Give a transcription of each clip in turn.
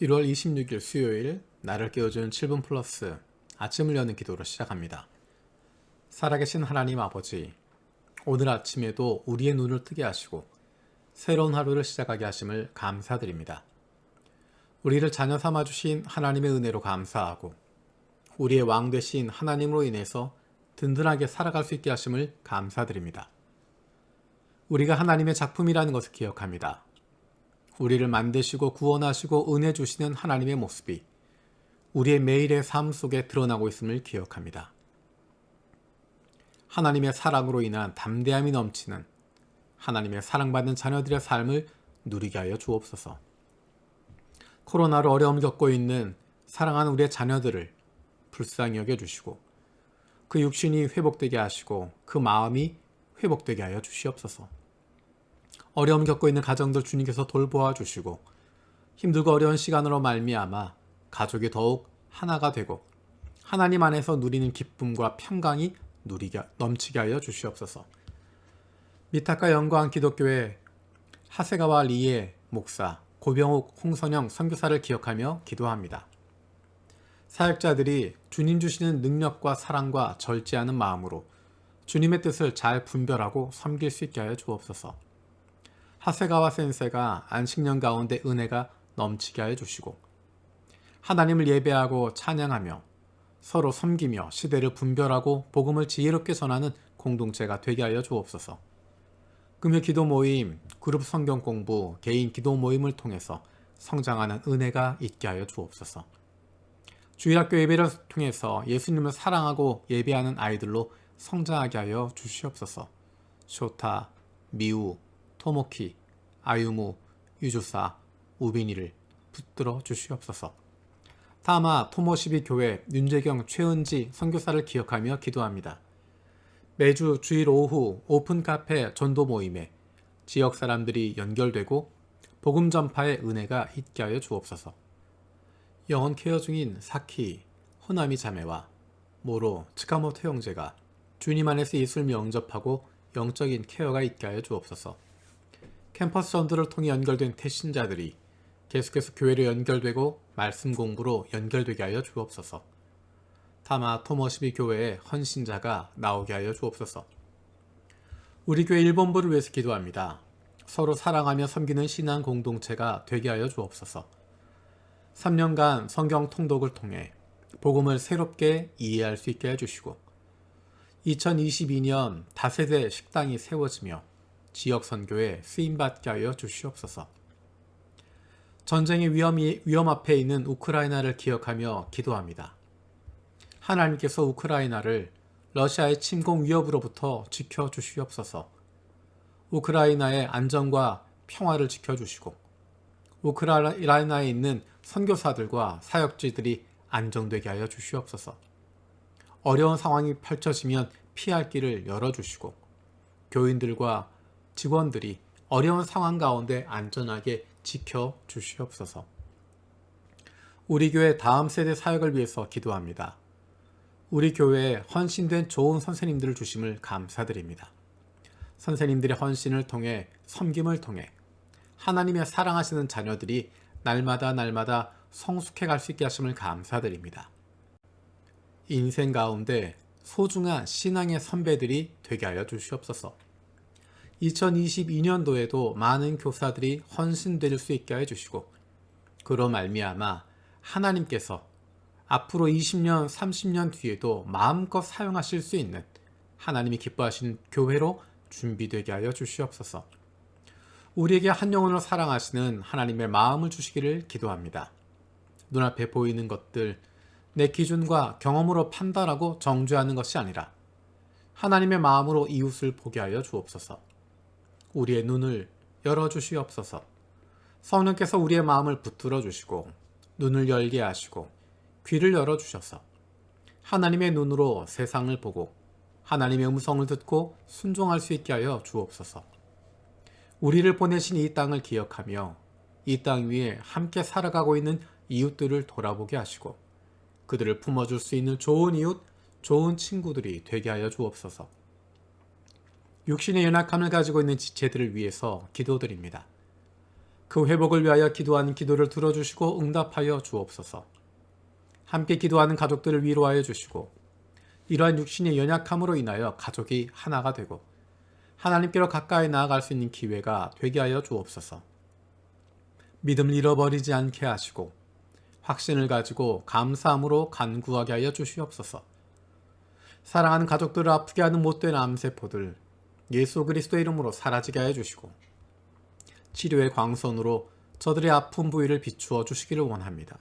1월 26일 수요일 나를 깨워주는 7분 플러스 아침을 여는 기도로 시작합니다. 살아계신 하나님 아버지, 오늘 아침에도 우리의 눈을 뜨게 하시고 새로운 하루를 시작하게 하심을 감사드립니다. 우리를 자녀 삼아주신 하나님의 은혜로 감사하고 우리의 왕 되신 하나님으로 인해서 든든하게 살아갈 수 있게 하심을 감사드립니다. 우리가 하나님의 작품이라는 것을 기억합니다. 우리를 만드시고 구원하시고 은혜 주시는 하나님의 모습이 우리의 매일의 삶 속에 드러나고 있음을 기억합니다. 하나님의 사랑으로 인한 담대함이 넘치는 하나님의 사랑받는 자녀들의 삶을 누리게 하여 주옵소서. 코로나로 어려움 겪고 있는 사랑하는 우리의 자녀들을 불쌍히 여겨주시고 그 육신이 회복되게 하시고 그 마음이 회복되게 하여 주시옵소서. 어려움 겪고 있는 가정들 주님께서 돌보아 주시고 힘들고 어려운 시간으로 말미암아 가족이 더욱 하나가 되고 하나님 안에서 누리는 기쁨과 평강이 넘치게 하여 주시옵소서. 미타카 영광 기독교회 하세가와 리에 목사, 고병욱 홍선영 선교사를 기억하며 기도합니다. 사역자들이 주님 주시는 능력과 사랑과 절제하는 마음으로 주님의 뜻을 잘 분별하고 섬길 수 있게 하여 주옵소서. 하세가와 센세가 안식년 가운데 은혜가 넘치게 하여 주시고 하나님을 예배하고 찬양하며 서로 섬기며 시대를 분별하고 복음을 지혜롭게 전하는 공동체가 되게 하여 주옵소서. 금요 기도 모임, 그룹 성경 공부, 개인 기도 모임을 통해서 성장하는 은혜가 있게 하여 주옵소서. 주일학교 예배를 통해서 예수님을 사랑하고 예배하는 아이들로 성장하게 하여 주시옵소서. 쇼타, 미우, 토모키, 아유무, 유주사, 우빈이를 붙들어 주시옵소서. 타마 토모시비 교회 윤재경 최은지 선교사를 기억하며 기도합니다. 매주 주일 오후 오픈 카페 전도 모임에 지역 사람들이 연결되고 복음 전파의 은혜가 있게 하여 주옵소서. 영혼 케어 중인 사키, 호나미 자매와 모로, 츠카모토 형제가 주님 안에서 예수를 영접하고 영적인 케어가 있게 하여 주옵소서. 캠퍼스 전도를 통해 연결된 태신자들이 계속해서 교회로 연결되고 말씀 공부로 연결되게 하여 주옵소서. 타마 토머시비 교회의 헌신자가 나오게 하여 주옵소서. 우리 교회 1본부를 위해서 기도합니다. 서로 사랑하며 섬기는 신앙 공동체가 되게 하여 주옵소서. 3년간 성경 통독을 통해 복음을 새롭게 이해할 수 있게 해주시고 2022년 다세대 식당이 세워지며 지역 선교에 쓰임받게 하여 주시옵소서. 전쟁의 위험 앞에 있는 우크라이나를 기억하며 기도합니다. 하나님께서 우크라이나를 러시아의 침공 위협으로부터 지켜주시옵소서. 우크라이나의 안전과 평화를 지켜주시고 우크라이나에 있는 선교사들과 사역지들이 안정되게 하여 주시옵소서. 어려운 상황이 펼쳐지면 피할 길을 열어주시고 교인들과 직원들이 어려운 상황 가운데 안전하게 지켜주시옵소서. 우리 교회 다음 세대 사역을 위해서 기도합니다. 우리 교회에 헌신된 좋은 선생님들을 주심을 감사드립니다. 선생님들의 헌신을 통해 섬김을 통해 하나님의 사랑하시는 자녀들이 날마다 성숙해 갈 수 있게 하심을 감사드립니다. 인생 가운데 소중한 신앙의 선배들이 되게 하여 주시옵소서. 2022년도에도 많은 교사들이 헌신될 수 있게 해주시고 그로 말미암아 하나님께서 앞으로 20년, 30년 뒤에도 마음껏 사용하실 수 있는 하나님이 기뻐하시는 교회로 준비되게 하여 주시옵소서. 우리에게 한 영혼을 사랑하시는 하나님의 마음을 주시기를 기도합니다. 눈앞에 보이는 것들, 내 기준과 경험으로 판단하고 정죄하는 것이 아니라 하나님의 마음으로 이웃을 보게 하여 주옵소서. 우리의 눈을 열어주시옵소서. 성령께서 우리의 마음을 붙들어 주시고 눈을 열게 하시고 귀를 열어주셔서 하나님의 눈으로 세상을 보고 하나님의 음성을 듣고 순종할 수 있게 하여 주옵소서. 우리를 보내신 이 땅을 기억하며 이 땅 위에 함께 살아가고 있는 이웃들을 돌아보게 하시고 그들을 품어줄 수 있는 좋은 이웃, 좋은 친구들이 되게 하여 주옵소서. 육신의 연약함을 가지고 있는 지체들을 위해서 기도드립니다. 그 회복을 위하여 기도하는 기도를 들어주시고 응답하여 주옵소서. 함께 기도하는 가족들을 위로하여 주시고 이러한 육신의 연약함으로 인하여 가족이 하나가 되고 하나님께로 가까이 나아갈 수 있는 기회가 되게 하여 주옵소서. 믿음을 잃어버리지 않게 하시고 확신을 가지고 감사함으로 간구하게 하여 주시옵소서. 사랑하는 가족들을 아프게 하는 못된 암세포들 예수 그리스도의 이름으로 사라지게 하여 주시고 치료의 광선으로 저들의 아픈 부위를 비추어 주시기를 원합니다.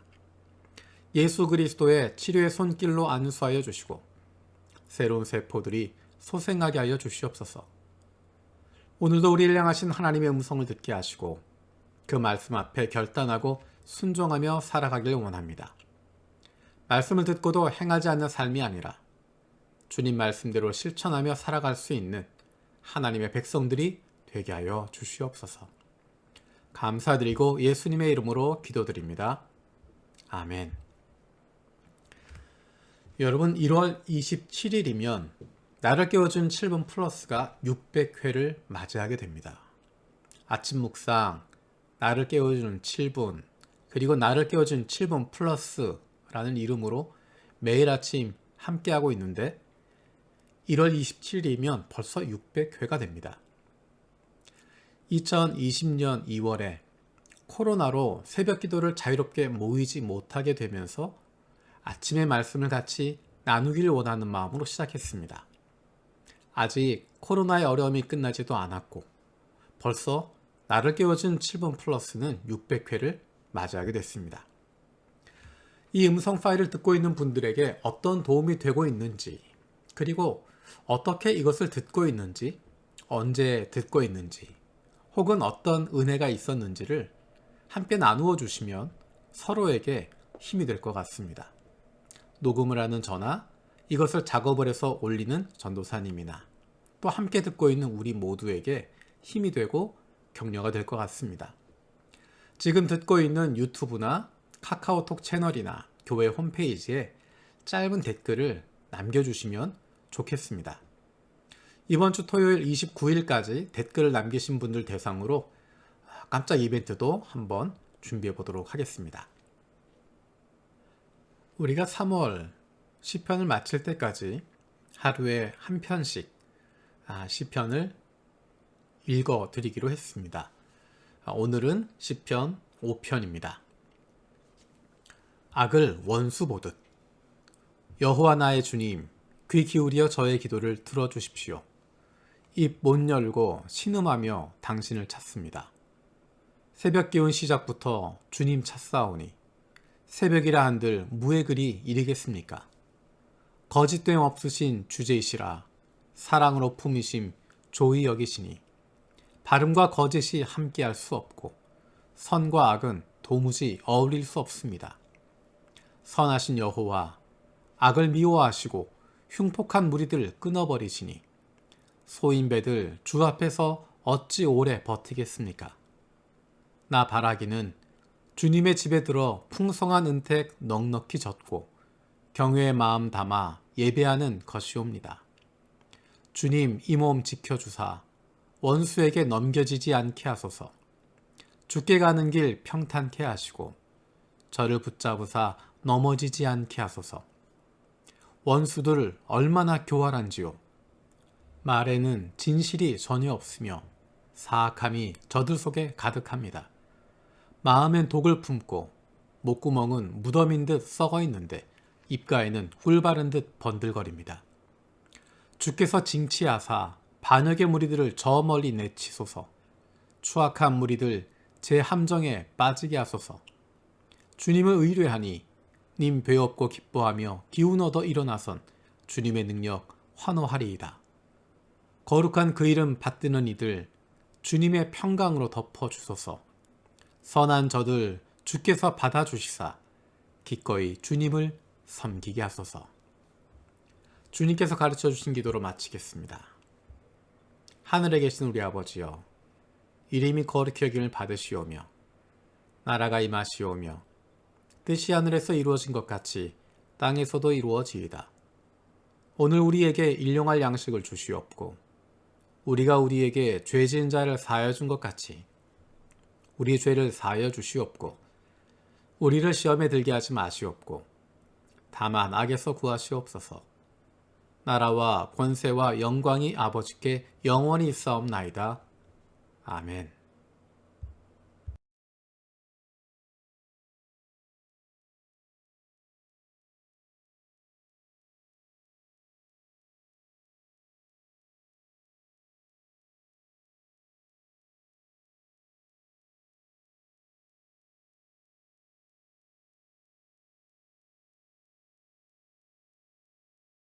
예수 그리스도의 치료의 손길로 안수하여 주시고 새로운 세포들이 소생하게 하여 주시옵소서. 오늘도 우리를 향하신 하나님의 음성을 듣게 하시고 그 말씀 앞에 결단하고 순종하며 살아가길 원합니다. 말씀을 듣고도 행하지 않는 삶이 아니라 주님 말씀대로 실천하며 살아갈 수 있는 하나님의 백성들이 되게 하여 주시옵소서. 감사드리고 예수님의 이름으로 기도드립니다. 아멘. 여러분, 1월 27일이면 나를 깨워준 7분 플러스가 600회를 맞이하게 됩니다. 아침 묵상, 나를 깨워주는 7분, 그리고 나를 깨워준 7분 플러스라는 이름으로 매일 아침 함께하고 있는데 1월 27일이면 벌써 600회가 됩니다. 2020년 2월에 코로나로 새벽 기도를 자유롭게 모이지 못하게 되면서 아침의 말씀을 같이 나누기를 원하는 마음으로 시작했습니다. 아직 코로나의 어려움이 끝나지도 않았고 벌써 나를 깨워준 7분 플러스는 600회를 맞이하게 됐습니다. 이 음성 파일을 듣고 있는 분들에게 어떤 도움이 되고 있는지, 그리고 어떻게 이것을 듣고 있는지, 언제 듣고 있는지, 혹은 어떤 은혜가 있었는지를 함께 나누어 주시면 서로에게 힘이 될 것 같습니다. 녹음을 하는 저나 이것을 작업을 해서 올리는 전도사님이나 또 함께 듣고 있는 우리 모두에게 힘이 되고 격려가 될 것 같습니다. 지금 듣고 있는 유튜브나 카카오톡 채널이나 교회 홈페이지에 짧은 댓글을 남겨주시면 좋겠습니다. 이번 주 토요일 29일까지 댓글을 남기신 분들 대상으로 깜짝 이벤트도 한번 준비해 보도록 하겠습니다. 우리가 3월 시편을 마칠 때까지 하루에 한 편씩 시편을 읽어 드리기로 했습니다. 오늘은 시편 5편입니다. 악을 원수 보듯. 여호와 나의 주님, 귀 기울여 저의 기도를 들어주십시오. 입 못 열고 신음하며 당신을 찾습니다. 새벽 기운 시작부터 주님 찾사오니 새벽이라 한들 무의 글이 이르겠습니까? 거짓됨 없으신 주제이시라 사랑으로 품으심 조의 여기시니 바름과 거짓이 함께할 수 없고 선과 악은 도무지 어울릴 수 없습니다. 선하신 여호와 악을 미워하시고 흉폭한 무리들 끊어버리시니 소인배들 주 앞에서 어찌 오래 버티겠습니까? 나 바라기는 주님의 집에 들어 풍성한 은택 넉넉히 젓고 경외의 마음 담아 예배하는 것이옵니다. 주님 이 몸 지켜주사 원수에게 넘겨지지 않게 하소서. 죽게 가는 길 평탄케 하시고 저를 붙잡으사 넘어지지 않게 하소서. 원수들 얼마나 교활한지요. 말에는 진실이 전혀 없으며 사악함이 저들 속에 가득합니다. 마음엔 독을 품고 목구멍은 무덤인 듯 썩어 있는데 입가에는 꿀 바른 듯 번들거립니다. 주께서 징치하사 반역의 무리들을 저 멀리 내치소서. 추악한 무리들 제 함정에 빠지게 하소서. 주님을 의뢰하니 님 배없고 기뻐하며 기운 얻어 일어나선 주님의 능력 환호하리이다. 거룩한 그 이름 받드는 이들 주님의 평강으로 덮어주소서. 선한 저들 주께서 받아주시사 기꺼이 주님을 섬기게 하소서. 주님께서 가르쳐 주신 기도로 마치겠습니다. 하늘에 계신 우리 아버지여, 이름이 거룩히 여김을 받으시오며 나라가 임하시오며 뜻이 하늘에서 이루어진 것 같이 땅에서도 이루어지이다. 오늘 우리에게 일용할 양식을 주시옵고 우리가 우리에게 죄 지은 자를 사하여 준 것 같이 우리 죄를 사하여 주시옵고 우리를 시험에 들게 하지 마시옵고 다만 악에서 구하시옵소서. 나라와 권세와 영광이 아버지께 영원히 있사옵나이다. 아멘.